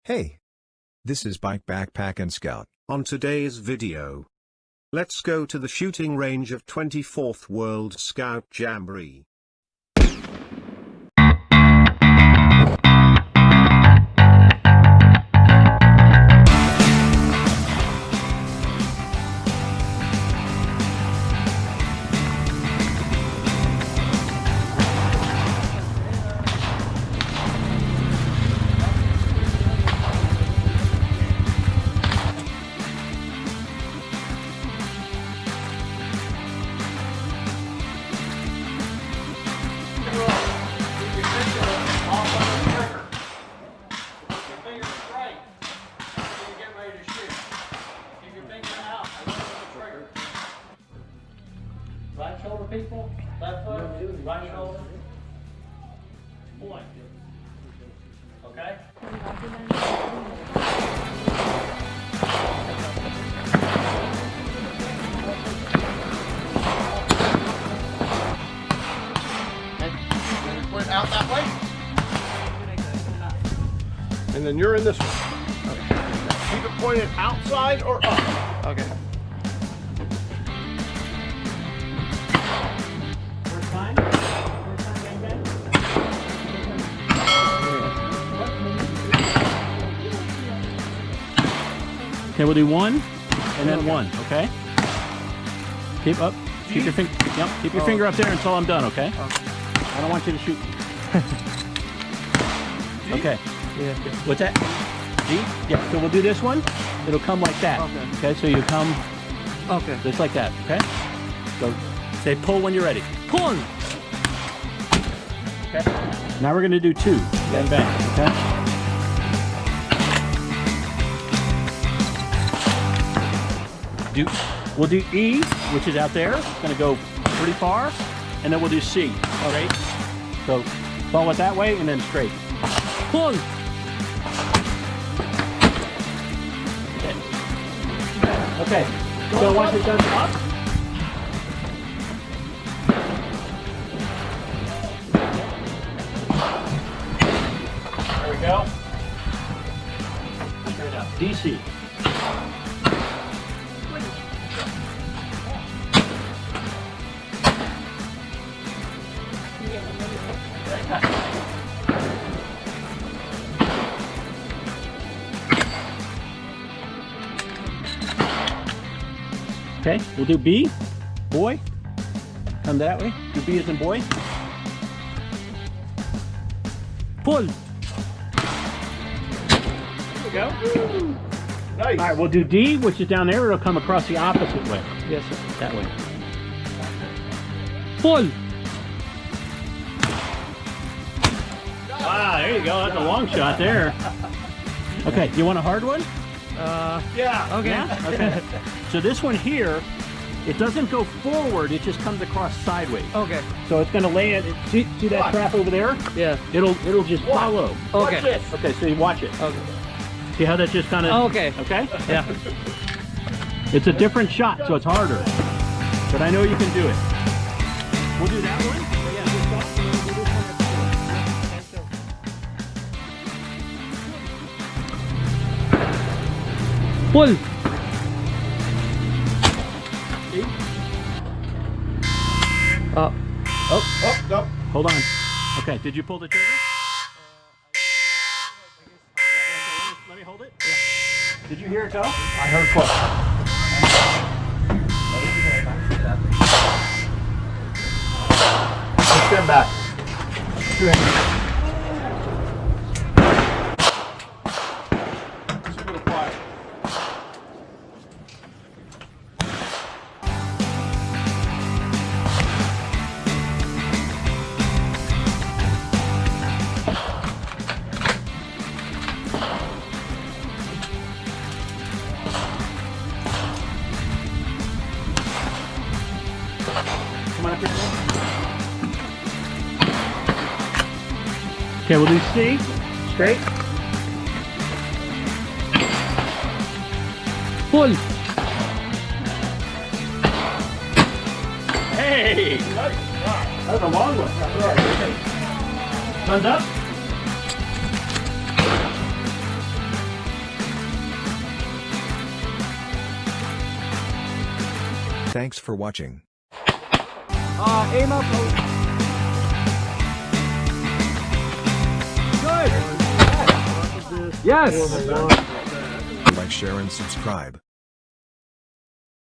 Hey, this is Bike Backpack and Scout. On today's video, let's go to the shooting range of 24th World Scout Jamboree. Right shoulder, people. Left foot. Right shoulder. Point. Okay? Point out that way. And then you're in this one. Okay. Keep it pointed outside or up. Okay. Okay, we'll do one and then one, okay? Keep up. Keep your finger. Yep, keep your finger up there until I'm done, okay? I don't want you to shoot. Okay. Yeah. What's that? G? Yeah. So we'll do this one. It'll come like that. Okay. Okay. So you come. Okay. Just like that. Okay. So say pull when you're ready. Pull. Okay. Now we're gonna do two. Bang bang. Okay. We'll do E, which is out there. It's gonna go pretty far, and then we'll do C. Straight. So follow it that way and then straight. Pull. Okay. Okay. So once it does up. There we go. Straight up. DC. Okay, we'll do B, boy. Come that way. Do B as in boy. Pull. There we go. Nice. All right, we'll do D, which is down there. It'll come across the opposite way. Yes, sir. That way. Pull. Ah, there you go. That's a long shot there. Okay, you want a hard one? Yeah. Okay. Yeah? Okay. So this one here, it doesn't go forward, it just comes across sideways. Okay. So it's gonna land, see that trap over there? Yeah. It'll just follow. Okay. Watch this. Okay, so you watch it. Okay. See how that just kinda Okay. Okay? Yeah. It's a different shot, so it's harder. But I know you can do it. We'll do that one. Pull. No. Hold on. Okay, did you pull the trigger? Let me hold it. Yeah. Did you hear it go? I heard push. Stand back. Okay, we'll do C, straight. Pull. Hey! That's a long one. That's right. Guns up. Thanks for watching. Aim up. Good. Yes. Like, share, and subscribe.